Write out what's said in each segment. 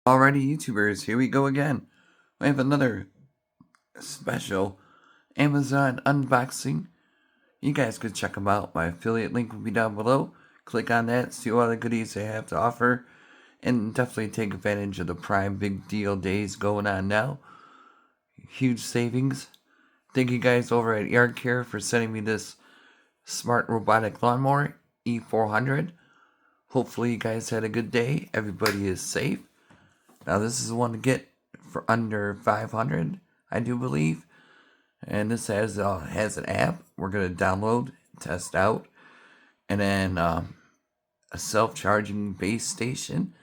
Alrighty, YouTubers, here we go again. We have another special Amazon unboxing. You guys could check them out. My affiliate link will be down below. Click on that, see all the goodies they have to offer, and definitely take advantage of the Prime Big Deal days going on now. Huge savings. Thank you guys over at Yardcare for sending me this smart robotic lawnmower, E400. Hopefully you guys had a good day. Everybody is safe. Now this is the one to get for under 500, I do believe. And this has an app we're gonna download, test out, and then a self-charging base station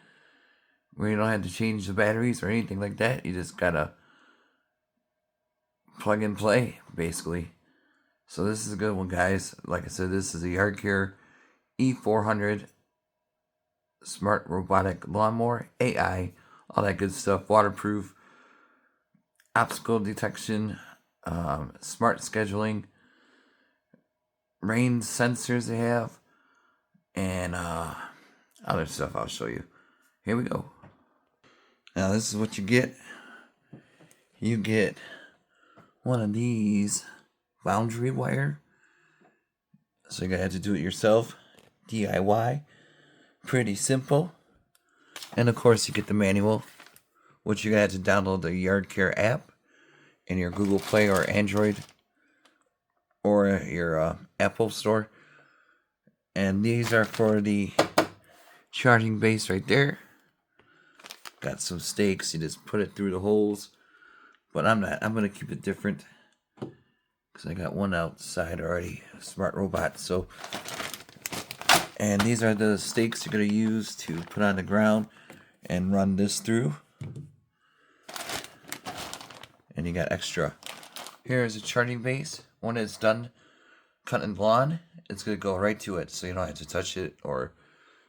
where you don't have to change the batteries or anything like that. You just gotta plug and play, basically. So this is a good one, guys. Like I said, this is a Yardcare E400 smart robotic lawnmower, AI, all that good stuff, waterproof, obstacle detection, smart scheduling, rain sensors they have, and other stuff I'll show you. Here we go. Now this is what you get. You get one of these boundary wire. So you're gonna have to do it yourself, DIY. Pretty simple. And of course you get the manual, which you're gonna have to download the Yardcare app in your Google Play or Android or your Apple store. And these are for the charging base right there. Got some stakes, you just put it through the holes. But I'm gonna keep it different because I got one outside already, a smart robot. So, and these are the stakes you're gonna use to put on the ground and run this through. And you got extra. Here's a charging base. When it's done cutting the lawn, it's gonna go right to it, so you don't have to touch it or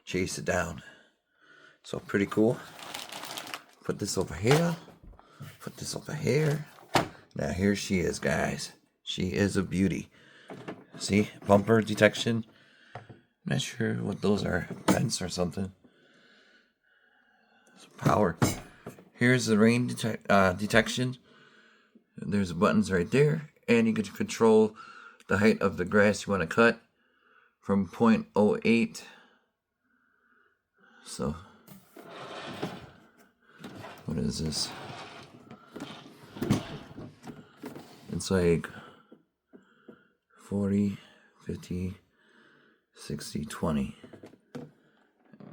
chase it down. So pretty cool. Put this over here. Put this over here. Now here she is, guys. She is a beauty. See, bumper detection. I'm not sure what those are, vents or something. Some power. Here's the rain detection. There's buttons right there, and you can control the height of the grass you want to cut from 0.08. So, what is this? It's like 40, 50, 60, 20. And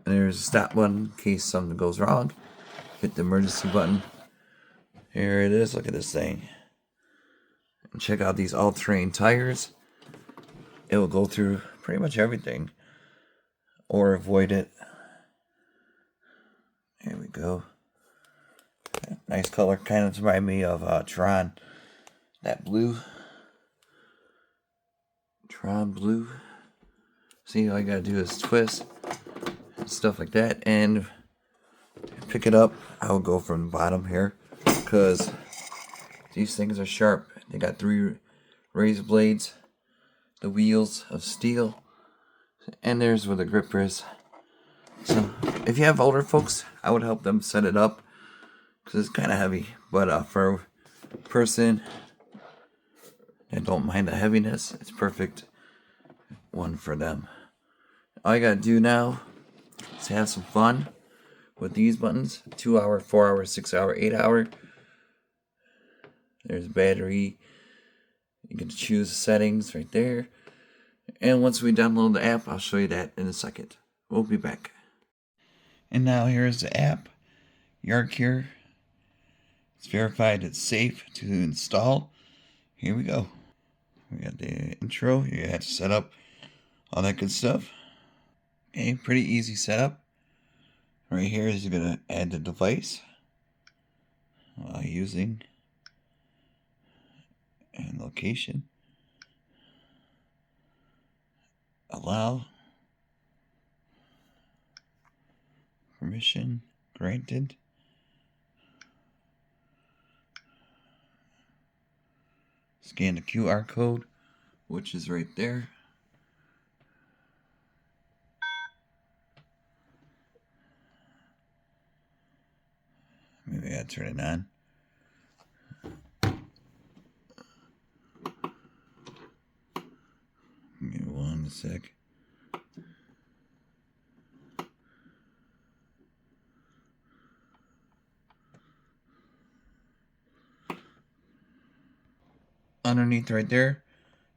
there's a stop button in case something goes wrong. Hit the emergency button. Here it is. Look at this thing. And check out these all-terrain tires. It will go through pretty much everything or avoid it. Here we go. Nice color. Kind of remind me of Tron. That blue. Tron blue. See, all you gotta do is twist and stuff like that. And pick it up. I will go from the bottom here because these things are sharp. They got 3 razor blades, the wheels of steel, and there's where the gripper is. So if you have older folks, I would help them set it up because it's kind of heavy. But for a person that don't mind the heaviness, it's perfect one for them. All you gotta do now is have some fun with these buttons. 2 hour, 4 hour, 6 hour, 8 hour. There's battery. You can choose settings right there. And once we download the app, I'll show you that in a second. We'll be back. And now here's the app, Yardcare. It's verified it's safe to install. Here we go. We got the intro. You have to set up all that good stuff. Okay, pretty easy setup. Right here is you're gonna add the device while using and location. Allow. Permission granted. Scan the QR code, which is right there. gotta turn it on. Give me 1 sec. Underneath right there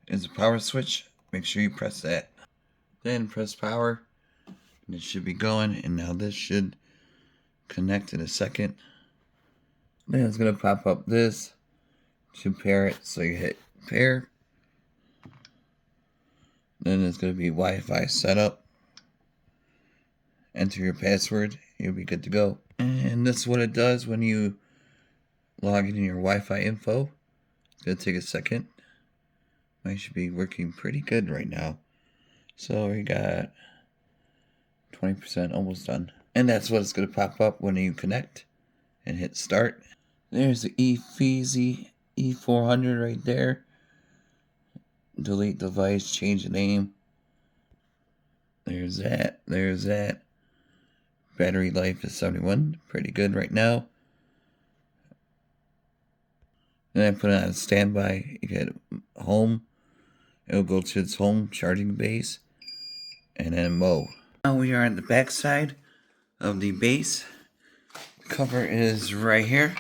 is a power switch. Make sure you press that. Then press power. And it should be going. And now this should connect in a second. Then it's going to pop up this to pair it. So you hit pair. Then it's going to be Wi-Fi setup. Enter your password. You'll be good to go. And this is what it does when you log in your Wi-Fi info. It's going to take a second. Mine should be working pretty good right now. So we got 20% almost done. And that's what it's going to pop up when you connect and hit start. There's the E400 right there. Delete device, change the name. There's that. There's that. Battery life is 71. Pretty good right now. Then I put it on standby. You get home. It'll go to its home charging base. And then mow. Now we are on the back side of the base. The cover is right here.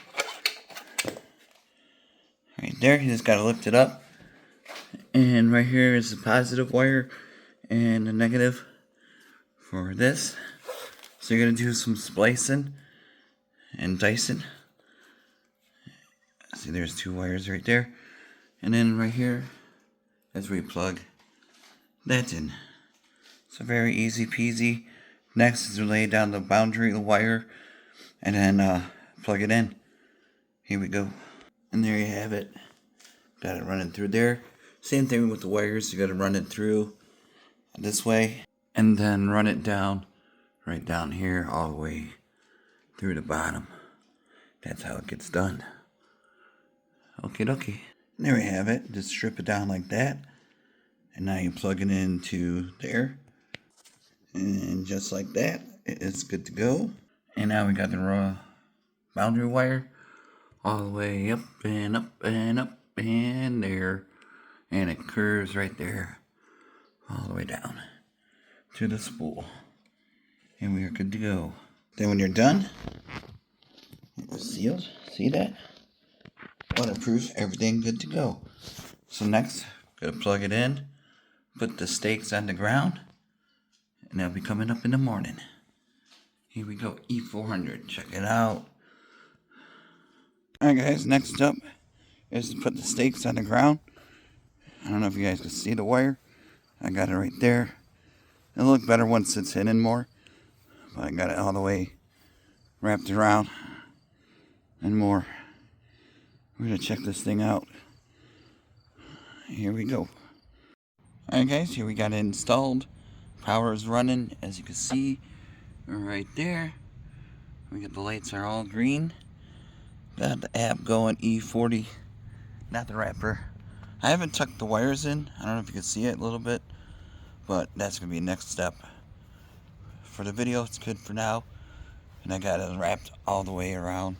Right there. You just gotta lift it up. And right here is the positive wire and the negative for this. So you're gonna do some splicing and dicing. See, there's 2 wires right there. And then right here, that's where you plug that in. So very easy peasy. Next is to lay down the boundary of the wire and then plug it in. Here we go. And there you have it. Got it running through there. Same thing with the wires. You got to run it through this way and then run it down right down here all the way through the bottom. That's how it gets done. Okie dokie. There we have it. Just strip it down like that. And now you plug it into there. And just like that, it's good to go. And now we got the raw boundary wire all the way up and up and up and there. And it curves right there all the way down to the spool. And we are good to go. Then when you're done, it's sealed. See that? Waterproof, everything good to go. So next, gotta plug it in, put the stakes on the ground, and they'll be coming up in the morning. Here we go, E400, check it out. Alright guys, next up is to put the stakes on the ground. I don't know if you guys can see the wire. I got it right there. It'll look better once it's hidden more. But I got it all the way wrapped around and more. We're going to check this thing out. Here we go. Alright guys, here we got it installed. Power is running, as you can see right there. We got the lights are all green. Got the app going, E40. Not the wrapper. I haven't tucked the wires in. I don't know if you can see it a little bit. But that's going to be the next step. For the video, it's good for now. And I got it wrapped all the way around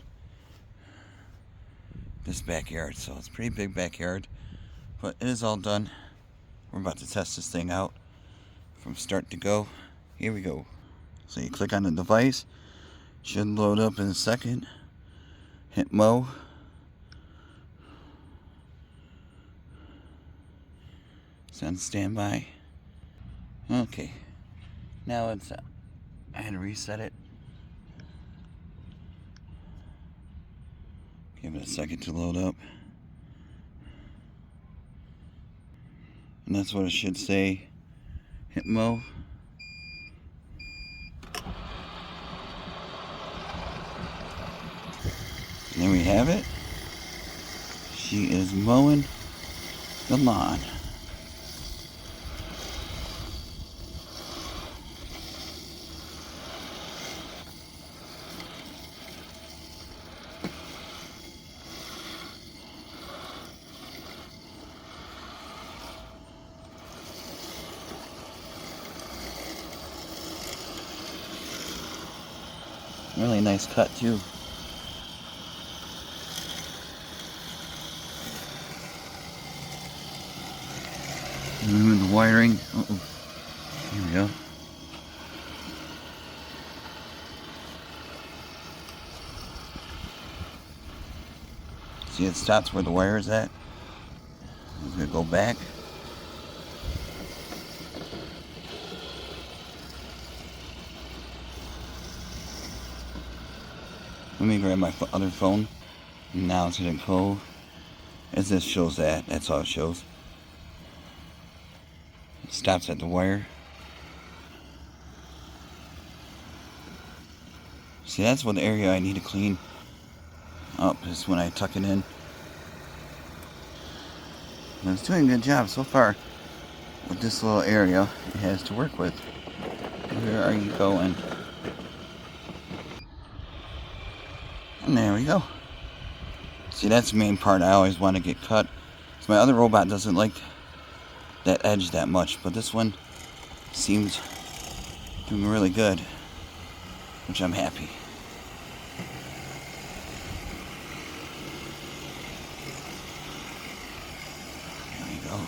this backyard. So it's a pretty big backyard. But it is all done. We're about to test this thing out from start to go. Here we go. So you click on the device. Should load up in a second. Hit mow. It's on standby. Okay. Now it's I had to reset it. Give it a second to load up. And that's what it should say. Hit mow. And there we have it. She is mowing the lawn. Really nice cut too. wiring. Uh-oh. Here we go. See, it stops where the wire is at. I'm going to go back. Let me grab my other phone. Now it's going to go. As this shows that. That's all it shows. It stops at the wire. See, that's what the area I need to clean up is when I tuck it in. But it's doing a good job so far with this little area it has to work with. Where are you going? And there we go. See, that's the main part I always want to get cut. So my other robot doesn't like that edge that much, but this one seems doing really good, which I'm happy. There we go.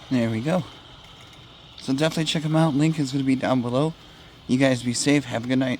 There we go. So definitely check them out. Link is going to be down below. You guys be safe. Have a good night.